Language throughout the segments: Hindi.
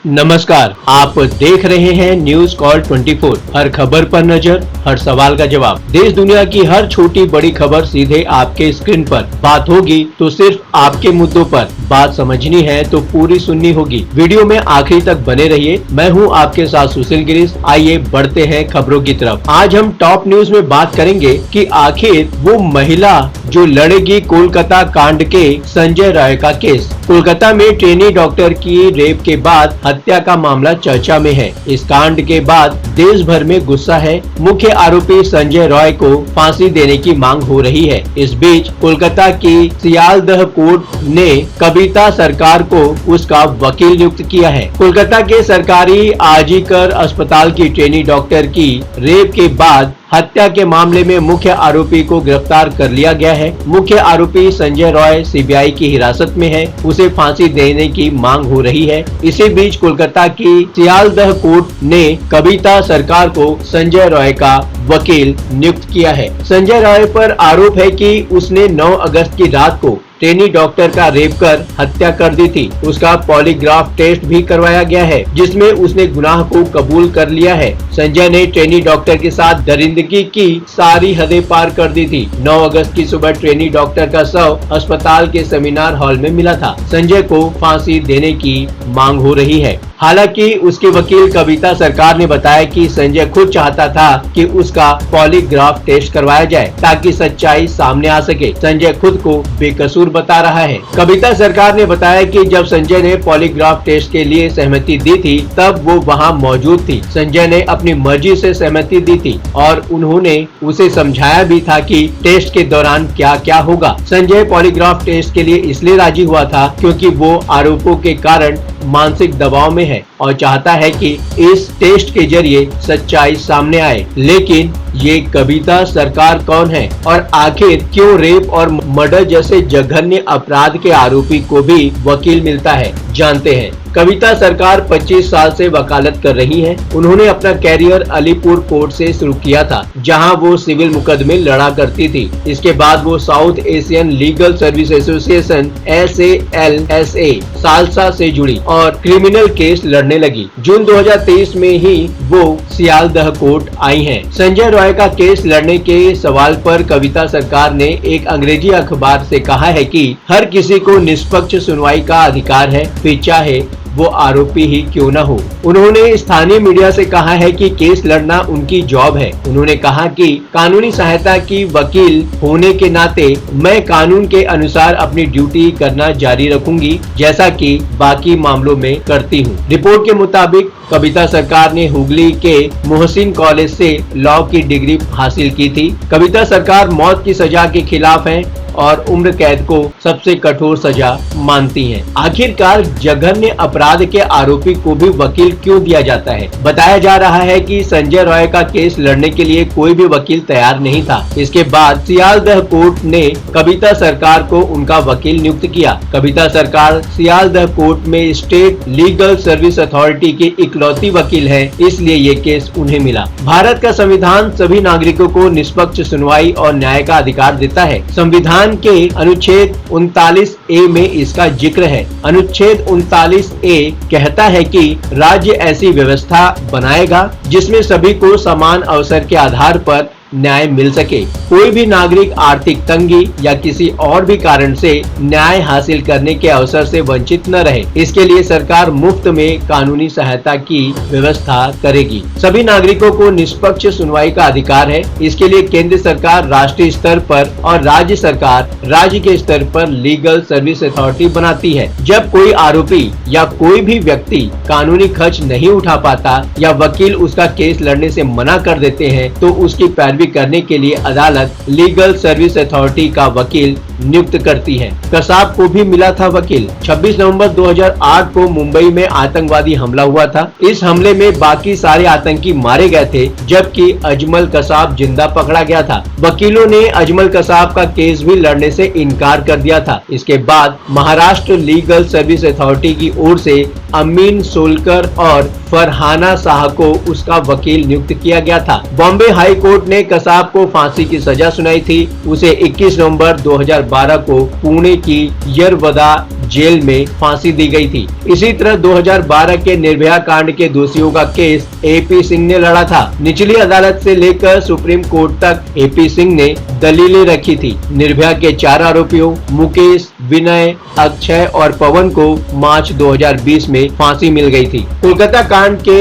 नमस्कार, आप देख रहे हैं न्यूज कॉल 24। हर खबर पर नजर, हर सवाल का जवाब। देश दुनिया की हर छोटी बड़ी खबर सीधे आपके स्क्रीन पर। बात होगी तो सिर्फ आपके मुद्दों पर। बात समझनी है तो पूरी सुननी होगी। वीडियो में आखिरी तक बने रहिए। मैं हूं आपके साथ सुशील गिरीश। आइए बढ़ते हैं खबरों की तरफ। आज हम टॉप न्यूज में बात करेंगे कि आखिर वो महिला जो लड़ेगी कोलकाता कांड के संजय राय का केस। कोलकाता में ट्रेनी डॉक्टर की रेप के बाद हत्या का मामला चर्चा में है। इस कांड के बाद देश भर में गुस्सा है। मुख्य आरोपी संजय रॉय को फांसी देने की मांग हो रही है। इस बीच कोलकाता की सियालदह कोर्ट ने कविता सरकार को उसका वकील नियुक्त किया है। कोलकाता के सरकारी आजीकर अस्पताल की ट्रेनी डॉक्टर की रेप के बाद हत्या के मामले में मुख्य आरोपी को गिरफ्तार कर लिया गया है। मुख्य आरोपी संजय रॉय सीबीआई की हिरासत में है। उसे फांसी देने की मांग हो रही है। इसी बीच कोलकाता की सियालदह कोर्ट ने कविता सरकार को संजय रॉय का वकील नियुक्त किया है। संजय रॉय पर आरोप है कि उसने 9 अगस्त की रात को ट्रेनी डॉक्टर का रेप कर हत्या कर दी थी। उसका पॉलीग्राफ टेस्ट भी करवाया गया है, जिसमें उसने गुनाह को कबूल कर लिया है। संजय ने ट्रेनी डॉक्टर के साथ दरिंदगी की सारी हदें पार कर दी थी। 9 अगस्त की सुबह ट्रेनी डॉक्टर का शव अस्पताल के सेमिनार हॉल में मिला था। संजय को फांसी देने की मांग हो रही है। हालांकि उसके वकील कविता सरकार ने बताया कि संजय खुद चाहता था कि उसका पॉलीग्राफ टेस्ट करवाया जाए ताकि सच्चाई सामने आ सके। संजय खुद को बेकसूर बता रहा है। कविता सरकार ने बताया कि जब संजय ने पॉलीग्राफ टेस्ट के लिए सहमति दी थी तब वो वहां मौजूद थी। संजय ने अपनी मर्जी से सहमति दी थी और उन्होंने उसे समझाया भी था कि टेस्ट के दौरान क्या क्या होगा। संजय पॉलीग्राफ टेस्ट के लिए इसलिए राजी हुआ था क्योंकि वो आरोपों के कारण मानसिक दबाव में है और चाहता है कि इस टेस्ट के जरिए सच्चाई सामने आए। लेकिन ये कविता सरकार कौन है और आखिर क्यों रेप और मर्डर जैसे जघन्य अपराध के आरोपी को भी वकील मिलता है, जानते हैं। कविता सरकार 25 साल से वकालत कर रही हैं। उन्होंने अपना कैरियर अलीपुर कोर्ट से शुरू किया था, जहां वो सिविल मुकदमे लड़ा करती थी। इसके बाद वो south Asian legal service association SALSA salsa से जुड़ी और क्रिमिनल केस लड़ने लगी। जून 2023 में ही वो सियालदह कोर्ट आई हैं। संजय रॉय का केस लड़ने के सवाल पर कविता सरकार ने एक अंग्रेजी अखबार से कहा है कि हर किसी को निष्पक्ष सुनवाई का अधिकार है, फिर चाहे वो आरोपी ही क्यों न हो। उन्होंने स्थानीय मीडिया से कहा है कि केस लड़ना उनकी जॉब है। उन्होंने कहा कि कानूनी सहायता की वकील होने के नाते मैं कानून के अनुसार अपनी ड्यूटी करना जारी रखूंगी, जैसा कि बाकी मामलों में करती हूँ। रिपोर्ट के मुताबिक कविता सरकार ने हुगली के मोहसिन कॉलेज से लॉ की डिग्री हासिल की थी। कविता सरकार मौत की सजा के खिलाफ हैं और उम्र कैद को सबसे कठोर सजा मानती हैं। आखिरकार जघन्य अपराध के आरोपी को भी वकील क्यों दिया जाता है? बताया जा रहा है कि संजय रॉय का केस लड़ने के लिए कोई भी वकील तैयार नहीं था। इसके बाद सियालदह कोर्ट ने कविता सरकार को उनका वकील नियुक्त किया। कविता सरकार सियालदह कोर्ट में स्टेट लीगल सर्विस अथॉरिटी की इकलौती वकील है, इसलिए ये केस उन्हें मिला। भारत का संविधान सभी नागरिकों को निष्पक्ष सुनवाई और न्याय का अधिकार देता है। संविधान के अनुच्छेद 39A में इसका जिक्र है। अनुच्छेद 39A कहता है कि राज्य ऐसी व्यवस्था बनाएगा जिसमें सभी को समान अवसर के आधार पर न्याय मिल सके। कोई भी नागरिक आर्थिक तंगी या किसी और भी कारण से न्याय हासिल करने के अवसर से वंचित न रहे। इसके लिए सरकार मुफ्त में कानूनी सहायता की व्यवस्था करेगी। सभी नागरिकों को निष्पक्ष सुनवाई का अधिकार है। इसके लिए केंद्र सरकार राष्ट्रीय स्तर पर और राज्य सरकार राज्य के स्तर पर लीगल सर्विस अथॉरिटी बनाती है। जब कोई आरोपी या कोई भी व्यक्ति कानूनी खर्च नहीं उठा पाता या वकील उसका केस लड़ने से मना कर देते हैं तो उसकी पैरवी करने के लिए अदालत लीगल सर्विस अथॉरिटी का वकील नियुक्त करती है। कसाब को भी मिला था वकील। 26 नवंबर 2008 को मुंबई में आतंकवादी हमला हुआ था। इस हमले में बाकी सारे आतंकी मारे गए थे, जबकि अजमल कसाब जिंदा पकड़ा गया था। वकीलों ने अजमल कसाब का केस भी लड़ने से इनकार कर दिया था। इसके बाद महाराष्ट्र लीगल सर्विस अथॉरिटी की ओर से अमीन सोलकर और फरहाना शाह को उसका वकील नियुक्त किया गया था। बॉम्बे हाई कोर्ट ने कसाब को फांसी की सजा सुनाई थी। उसे 21 नवंबर 2012 को पुणे की यरवदा जेल में फांसी दी गई थी। इसी तरह 2012 के निर्भया कांड के दोषियों का केस AP सिंह ने लड़ा था। निचली अदालत से लेकर सुप्रीम कोर्ट तक AP सिंह ने दलीलें रखी थी। निर्भया के 4 आरोपियों मुकेश, विनय, अक्षय और पवन को मार्च 2020 में फांसी मिल गई थी। कोलकाता कांड के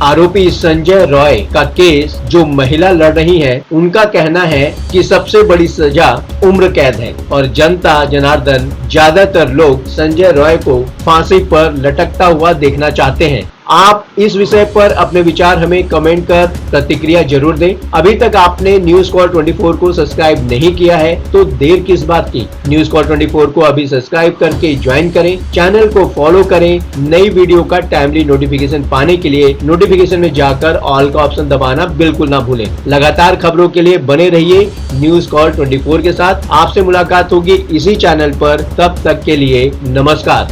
आरोपी संजय रॉय का केस जो महिला लड़ रही है, उनका कहना है कि सबसे बड़ी सजा उम्र कैद है और जनता जनार्दन ज्यादातर लोग संजय रॉय को फांसी पर लटकता हुआ देखना चाहते हैं। आप इस विषय पर अपने विचार हमें कमेंट कर प्रतिक्रिया जरूर दें। अभी तक आपने न्यूज कॉल 24 को सब्सक्राइब नहीं किया है तो देर किस बात की, न्यूज कॉल 24 को अभी सब्सक्राइब करके ज्वाइन करें, चैनल को फॉलो करें। नई वीडियो का टाइमली नोटिफिकेशन पाने के लिए नोटिफिकेशन में जाकर ऑल का ऑप्शन दबाना बिल्कुल ना भूलें। लगातार खबरों के लिए बने रहिए न्यूज कॉल 24 के साथ। आपसे मुलाकात होगी इसी चैनल पर, तब तक के लिए नमस्कार।